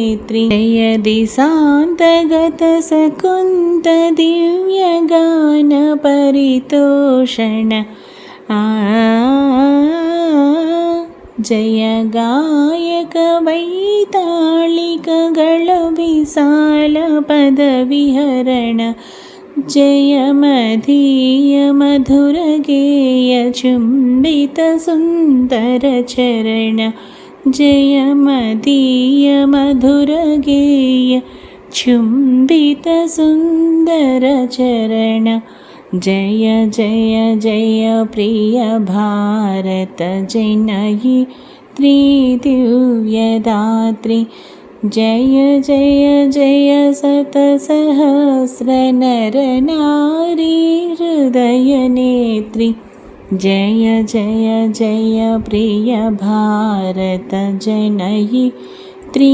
जय दिशान्तगतसकुन्त दिव्यगानपरितोषण जय गायक वैताళिकगळविशालपदविहरण जय मदीय मधुरगेय चुम्बितसुन्दरचरण जय मदीय मधुरगेय चुम्बितसुन्दरचरण जय जय जय प्रिय भारत जनयित्री दिव्यदात्री जय जय जय शतसहस्र नरनारी हृदयनेत्री जय जय जय प्रिय भारत जनयित्री